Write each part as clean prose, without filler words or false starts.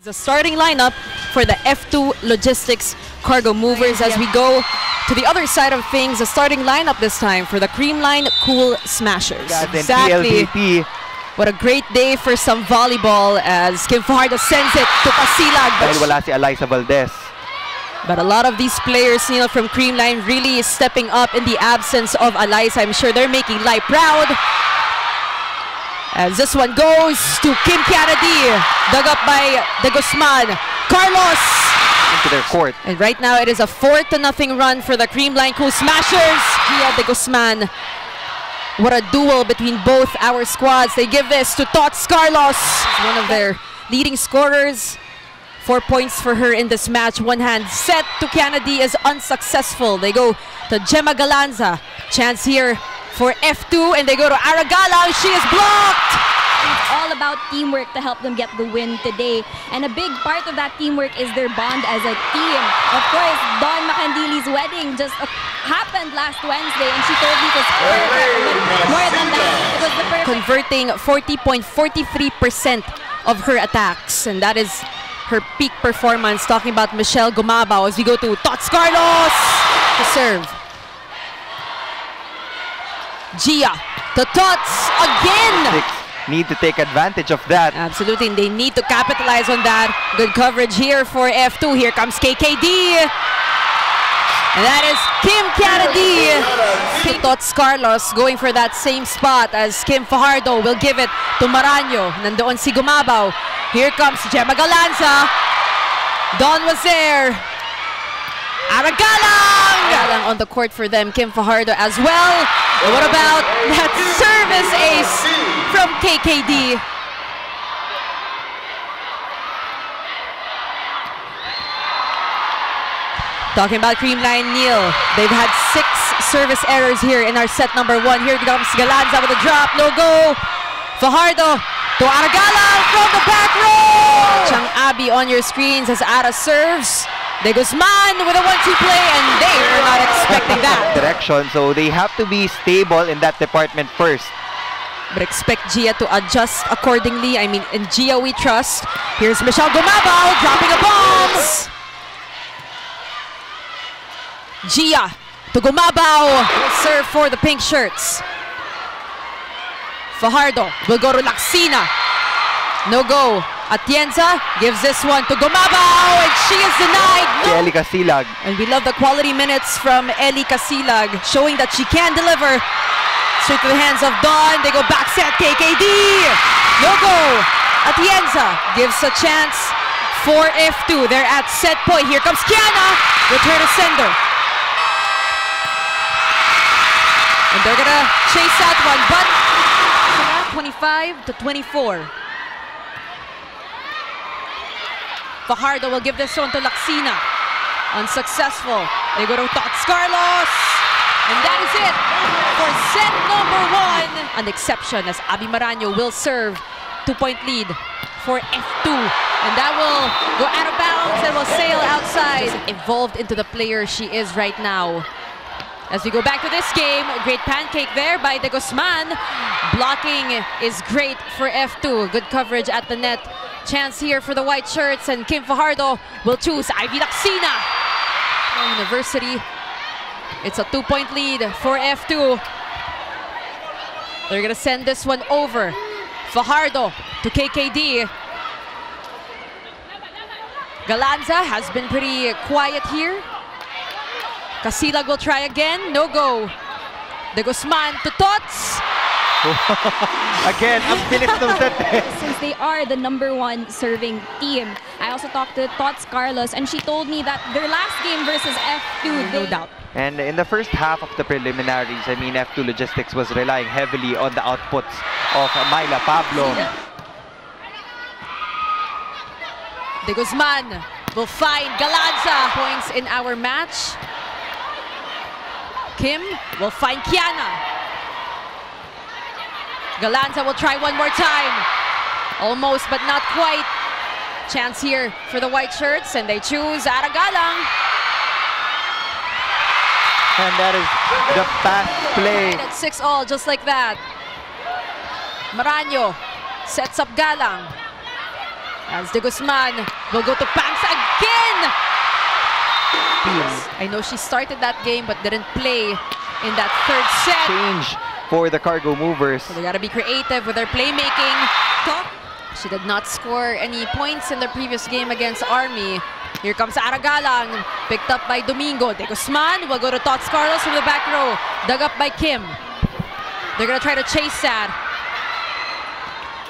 The starting lineup for the F2 Logistics Cargo Movers as we go to the other side of things. The starting lineup this time for the Creamline Cool Smashers. Exactly. PLDP. What a great day for some volleyball as Kim Fajardo sends it to Pasilag. Dahil wala si Eliza Valdez. But a lot of these players, Neil, from Creamline really stepping up in the absence of Eliza. I'm sure they're making Lai proud. As this one goes to Kim Kennedy, dug up by De Guzman. Carlos! Into their court. And right now it is a 4-0 run for the Creamline Cool Smashers. Gia De Guzman. What a duel between both our squads. They give this to Tots Carlos, one of their leading scorers. 4 points for her in this match. One hand set to Kennedy is unsuccessful. They go to Gemma Galanza. Chance here for F2 and they go to Aragalang. She is blocked. It's all about teamwork to help them get the win today. And a big part of that teamwork is their bond as a team. Of course, Don Macandili's wedding just happened last Wednesday and she told me it was perfect. But more than that, it was the perfect. Converting 40.43% of her attacks. And that is her peak performance. Talking about Michelle Gumabao as we go to Tots Carlos to serve. Gia to Tots again. Need to take advantage of that. Absolutely, and they need to capitalize on that. Good coverage here for F2. Here comes KKD. And that is Kim Kennedy. Tots Carlos going for that same spot as Kim Fajardo will give it to Maranyo. Nandoon si Gumabao. Here comes Gemma Galanza. Don was there. Aragalang on the court for them. Kim Fajardo as well. And what about that service ace from KKD? Talking about Creamline, Neil. They've had 6 service errors here in our set number 1. Here comes Galanza with a drop. No go. Fajardo to Aragalang from the back row. Chang Abi on your screens as Ara serves. De Guzman with a 1-2 play, and they were not expecting that. Direction, so they have to be stable in that department first. But expect Gia to adjust accordingly. I mean, in Gia we trust. Here's Michelle Gumabao dropping a bombs. Gia to Gumabao. Serve for the pink shirts. Fajardo will go to Laxina. No go. Atienza gives this one to Gumabao and she is denied. No. Eli Casilag. And we love the quality minutes from Eli Casilag, showing that she can deliver. Straight to the hands of Dawn. They go back set. KKD. No go. Atienza gives a chance for F2. They're at set point. Here comes Kiana. Return to sender. And they're gonna chase that one, but 25-24. Fajardo will give this one to Laxina. Unsuccessful. They go to Tots Carlos. And that is it for set number 1. An exception as Abi Maranyo will serve. 2-point lead for F2. And that will go out of bounds and will sail outside. Evolved into the player she is right now. As we go back to this game, a great pancake there by De Guzman. Blocking is great for F2. Good coverage at the net. Chance here for the white shirts, and Kim Fajardo will choose Ivy Laxina. University. It's a 2-point lead for F2. They're gonna send this one over. Fajardo to KKD. Galanza has been pretty quiet here. Casilag will try again. No go. De Guzman to Tots. Again, ang bilis ng set. Since they are the #1 serving team, I also talked to Tots Carlos and she told me that their last game versus F2, no doubt. And in the first half of the preliminaries, I mean, F2 Logistics was relying heavily on the outputs of Myla Pablo. De Guzman will find Galanza. Points in our match. Kim will find Kiana. Galanza will try one more time. Almost, but not quite. Chance here for the white shirts, and they choose Aragalang. And that is the fast play. At 6-all, just like that. Maranyo sets up Galang. As De Guzman will go to Pangs again. I know she started that game but didn't play in that third set. Change for the cargo movers. So they gotta be creative with their playmaking. She did not score any points in the previous game against Army. Here comes Aragalang, picked up by Domingo. De Guzman will go to Tots Carlos from the back row, dug up by Kim. They're gonna try to chase that.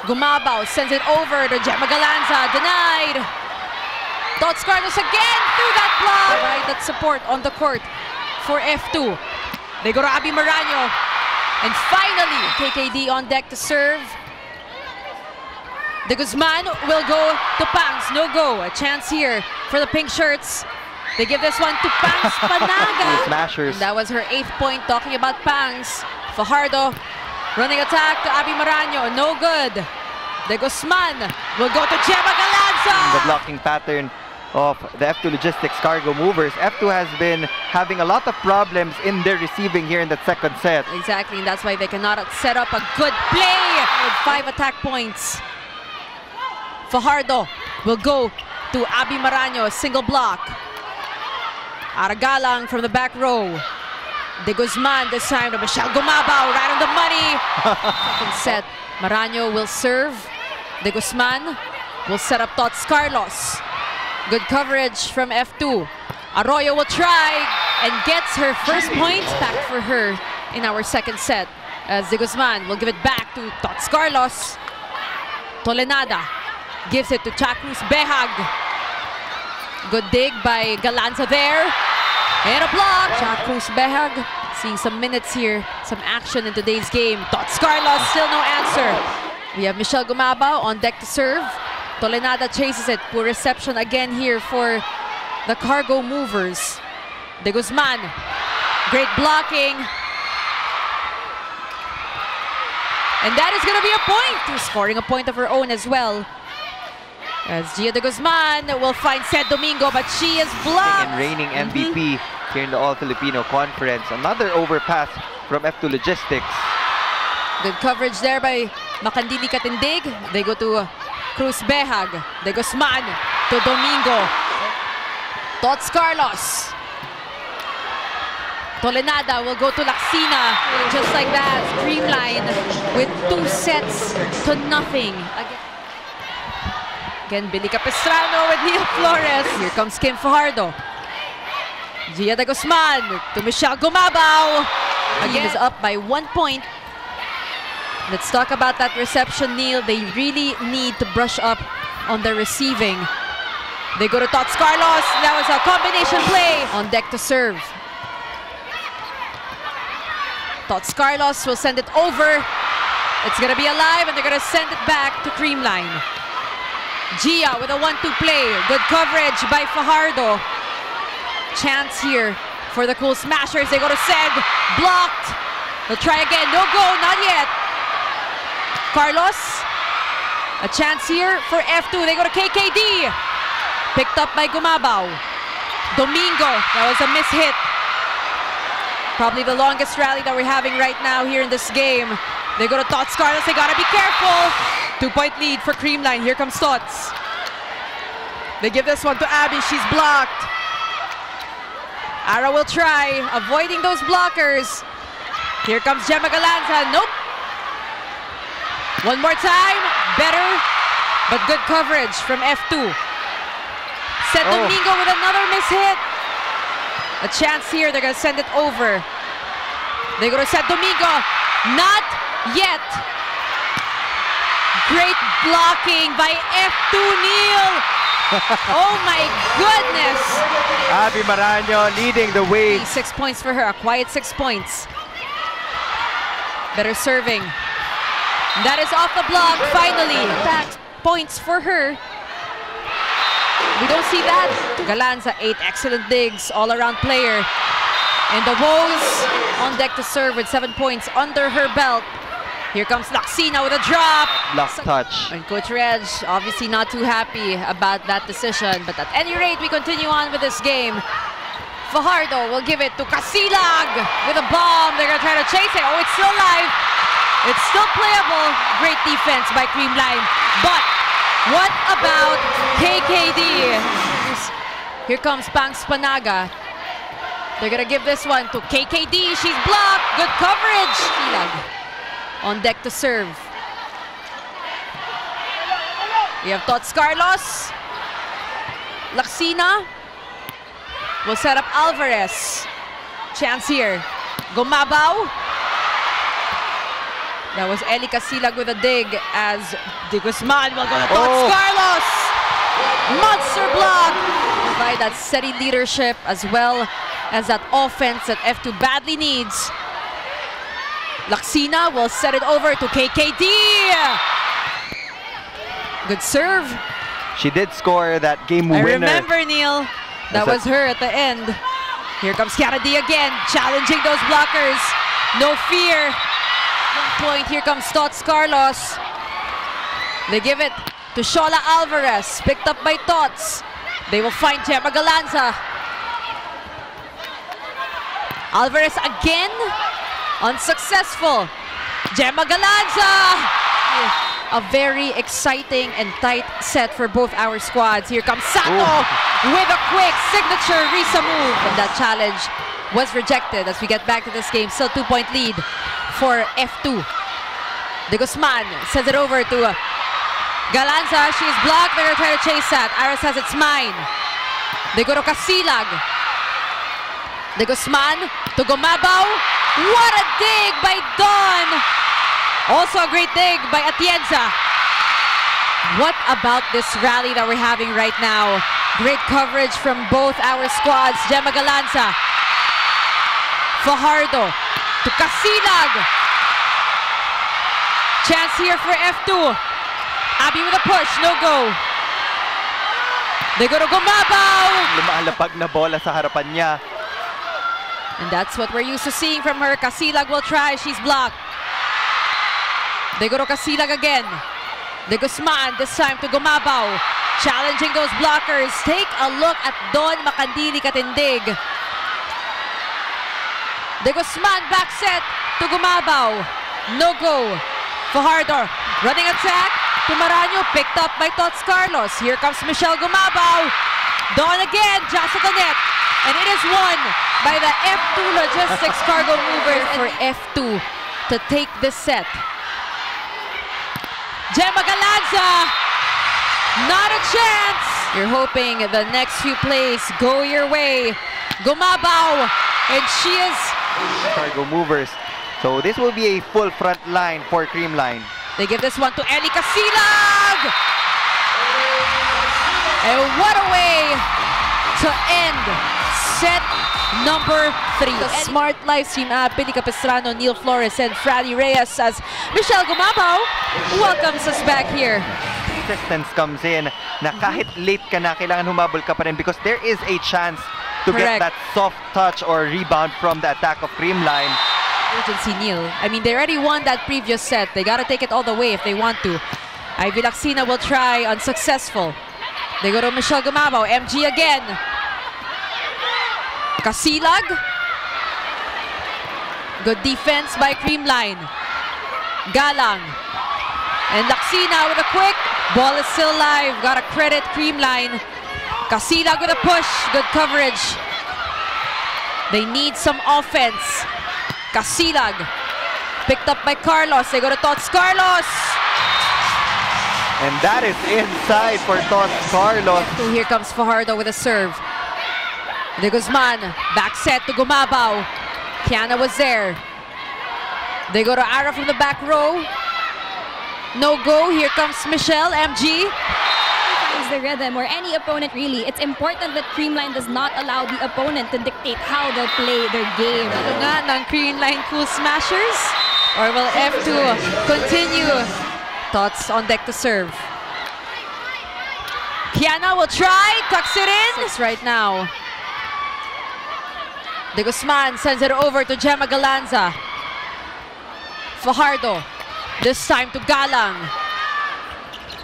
Gumabao sends it over to Gemma Galanza, denied. Tots Carlos again through that block. Right, that support on the court for F2. They go to Abby Maraño. And finally, KKD on deck to serve. De Guzman will go to Pangs, no go. A chance here for the pink shirts. They give this one to Pangs Panaga. Smashers. And that was her 8th point. Talking about Pangs, Fajardo running attack to Abby Maraño, no good. De Guzman will go to Gemma Galanza. The blocking pattern of the F2 Logistics cargo movers. F2 has been having a lot of problems in their receiving here in the second set. Exactly, and that's why they cannot set up a good play with 5 attack points. Fajardo will go to Abby Maraño, single block. Aragalang from the back row. De Guzman this time to Michelle Gumabao, right on the money. Second set, Maraño will serve. De Guzman will set up Tots Carlos. Good coverage from F2. Arroyo will try and gets her first point back for her in our second set. As De Guzman will give it back to Tots Carlos. Tolenada gives it to Chacruz Behag. Good dig by Galanza there. And a block. Chacruz Behag seeing some minutes here, some action in today's game. Tots Carlos, still no answer. We have Michelle Gumabao on deck to serve. Tolenada chases it. Poor reception again here for the cargo movers. De Guzman, great blocking. And that is going to be a point. Scoring a point of her own as well. As Gia De Guzman will find Seth Domingo, but she is blocked. And reigning MVP here in the All-Filipino Conference. Another overpass from F2 Logistics. Good coverage there by Makandili Katindig. They go to Cruz Behag. De Guzman to Domingo. Tots Carlos. Tolenada will go to Laxina. Just like that, Creamline with 2 sets to nothing. Again, Billy Capistrano with Neil Flores. Here comes Kim Fajardo. Gia De Guzman to Michelle Gumabao. Again, is up by 1 point. Let's talk about that reception, Neil. They really need to brush up on their receiving. They go to Tots Carlos. That was a combination play. On deck to serve. Tots Carlos will send it over. It's going to be alive, and they're going to send it back to Creamline. Gia with a 1-2 play. Good coverage by Fajardo. Chance here for the Cool Smashers. They go to Sed. Blocked. They'll try again. No go, not yet. Carlos. A chance here for F2. They go to KKD. Picked up by Gumabao. Domingo. That was a mishit. Probably the longest rally that we're having right now here in this game. They go to Tots Carlos. They gotta be careful. 2-point lead for Creamline. Here comes Tots. They give this one to Abby. She's blocked. Ara will try, avoiding those blockers. Here comes Gemma Galanza. Nope. One more time. Better, but good coverage from F2. Seth Domingo with another mishit. A chance here. They're going to send it over. They go to Seth Domingo. Not yet. Great blocking by F2 Neil. Oh my goodness. Abby Maraño leading the way. 6 points for her. A quiet 6 points. Better serving. That is off the block. Finally. Back points for her. We don't see that. Galanza, 8 excellent digs, all-around player. And the Woes on deck to serve with 7 points under her belt. Here comes Laxina with a drop. Block touch. And Coach Reg obviously not too happy about that decision. But at any rate, we continue on with this game. Fajardo will give it to Casilag with a bomb. They're going to try to chase it. Oh, it's still alive. It's still playable. Great defense by Creamline. But What about KKD? Here comes Pangs Panaga. They're gonna give this one to KKD. She's blocked. Good coverage. Ilag on deck to serve. We have Tots Carlos. Laksina will set up Alvarez. Chance here. Gumabaw. That was Eli Casilag with a dig as De Guzman will go to Tots Carlos. Monster block. Provide that steady leadership as well as that offense that F2 badly needs. Laksina will set it over to KKD. Good serve. She did score that game winner. I remember, Neil. That was her at the end. Here comes Kiara D again, challenging those blockers. No fear. One point, here comes Tots Carlos. They give it to Shola Alvarez, picked up by Tots. They will find Gemma Galanza. Alvarez again, unsuccessful. Gemma Galanza. A very exciting and tight set for both our squads. Here comes Sato with a quick signature Risa move. And that challenge was rejected as we get back to this game. Still 2-point lead for F2. De Guzman sends it over to Galanza. She is blocked. They're going to try to chase that. Aras has its mine. They go to Casilag. De Guzman to Gumabaw. What a dig by Dawn. Also a great dig by Atienza. What about this rally that we're having right now? Great coverage from both our squads. Gemma Galanza. Fajardo to Casilag. Chance here for F2. Abby with a push, no go. They go to Gumabaw. Lumalapag na bola sa harapan niya. And that's what we're used to seeing from her. Casilag will try, she's blocked. They go to Casilag again. De Guzman, this time to Gumabaw. Challenging those blockers. Take a look at Don Makandili Katindig. De Guzman back set to Gumabaw. No go. Fajardo running attack to Maranyo. Picked up by Tots Carlos. Here comes Michelle Gumabaw. Don again, Jessica net. And it is won by the F2 Logistics Cargo Movers for F2 to take this set. Gemma Galanza, not a chance. You're hoping the next few plays go your way. Gumabaw, and she is Cargo Movers. So this will be a full front line for Creamline. They give this one to Eli Casilag. And what a way to end set number 3. The Smart Livestream app, Billy Capistrano, Neil Flores, and Fraddy Reyes as Michelle Gumabaw welcomes us back here. Persistence comes in na kahit late ka na, kailangan humabol ka pa rin because there is a chance to get that soft touch or rebound from the attack of Creamline. Urgency, Neil. I mean, they already won that previous set. They gotta take it all the way if they want to. Ivy Laksina will try, unsuccessful. They go to Michelle Gumabaw. MG again. Casilag. Good defense by Creamline. Galang. And Laksina with a quick. Ball is still live. Gotta credit Creamline. Casilag with a push. Good coverage. They need some offense. Casilag. Picked up by Carlos. They go to Tots Carlos. And that is inside for Tots Carlos. Here comes Fajardo with a serve. De Guzman, back set to Gumabaw. Kiana was there. They go to Ara from the back row. No go. Here comes Michelle, MG. The rhythm or any opponent really, it's important that Creamline does not allow the opponent to dictate how they'll play their game. Ano nga ng Creamline Cool Smashers? Or will F2 continue? Tots on deck to serve. Kiana will try, tucks it in. It's right now. De Guzman sends it over to Gemma Galanza. Fajardo, this time to Galang.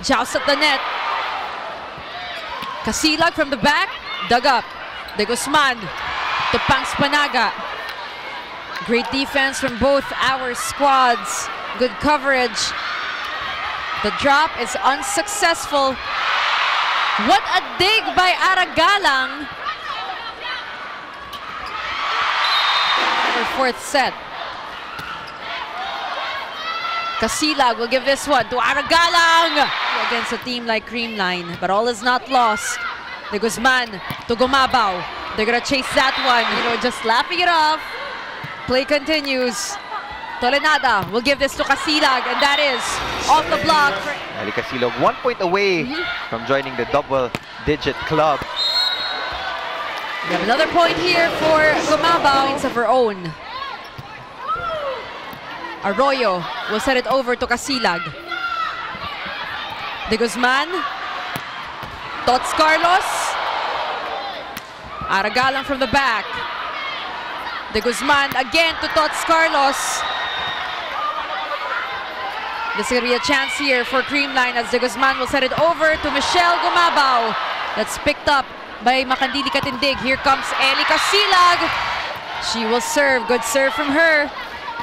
Joust at the net. Casilag from the back, dug up. De Guzman to Pangs Panaga. Great defense from both our squads. Good coverage. The drop is unsuccessful. What a dig by Aragalang. For fourth set. Casilag will give this one to Aragalang against a team like Creamline, but all is not lost. De Guzman to Gumabaw. They're gonna chase that one, just laughing it off. Play continues. Tolenada will give this to Casilag, and that is off the block. Ali Casilog 1 point away from joining the double-digit club. We have another point here for Gumabaw. Points of her own. Arroyo will set it over to Casilag. De Guzman. Tots Carlos. Aragalang from the back. De Guzman again to Tots Carlos. This is going to be a chance here for Creamline as De Guzman will set it over to Michelle Gumabaw. That's picked up by Makandili Katindig. Here comes Eli Casilag. She will serve. Good serve from her.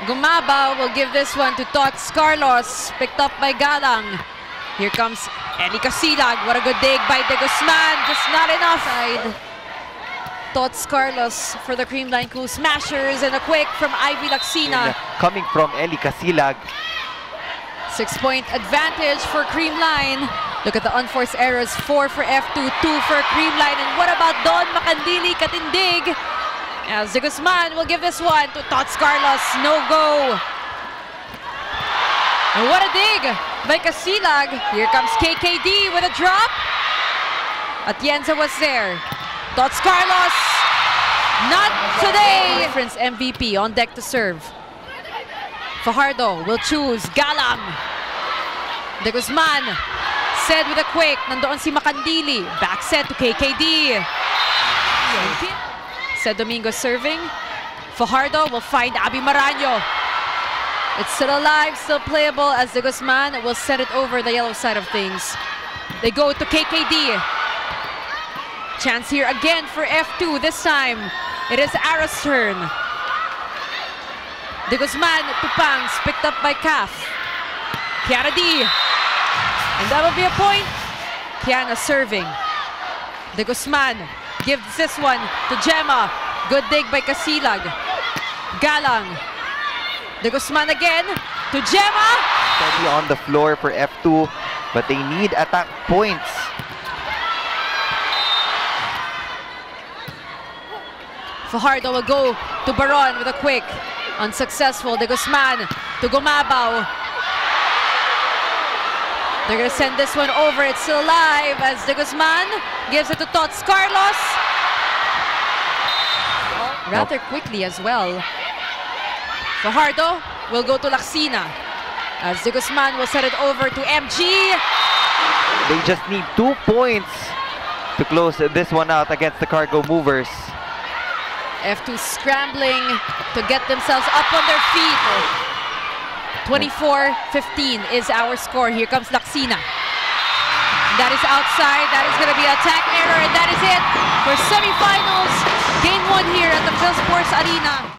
Gumabaw will give this one to Tots Carlos. Picked up by Galang. Here comes Eli Casilag. What a good dig by De Guzman. Just not enough. Tots Carlos for the Creamline crew. Smashers and a quick from Ivy Lacsina. Coming from Eli Casilag. 6-point advantage for Creamline. Look at the unforced errors. 4 for F2, 2 for Creamline. And what about Don Makandili Katindig? As De Guzman will give this one to Tots Carlos. No go. And what a dig by Casilag. Here comes KKD with a drop. Atienza was there. Tots Carlos. Not today. Conference MVP on deck to serve. Fajardo will choose Galang. De Guzman set with a quick. Nandoon si Makandili. Back set to KKD. Said Domingo serving. Fajardo will find Abby Maraño. It's still alive, still playable as De Guzman will set it over the yellow side of things. They go to KKD. Chance here again for F2. This time it is Ara's turn. De Guzman to Pangs, picked up by Caf. Kiara D. And that will be a point. Kiana serving. De Guzman gives this one to Gemma. Good dig by Casilag. Galang. De Guzman again to Gemma. Steady on the floor for F2, but they need attack points. Fajardo will go to Baron with a quick. Unsuccessful. De Guzman to Gumabaw. They're going to send this one over. It's still alive as De Guzman gives it to Tots Carlos. Rather quickly as well. Fajardo will go to Lacsina as De Guzman will set it over to MG. They just need 2 points to close this one out against the Cargo Movers. F2 scrambling to get themselves up on their feet. 24-15 is our score. Here comes Lacsina. That is outside. That is going to be an attack error. And that is it for semifinals. Game 1 here at the Phil Sports Arena.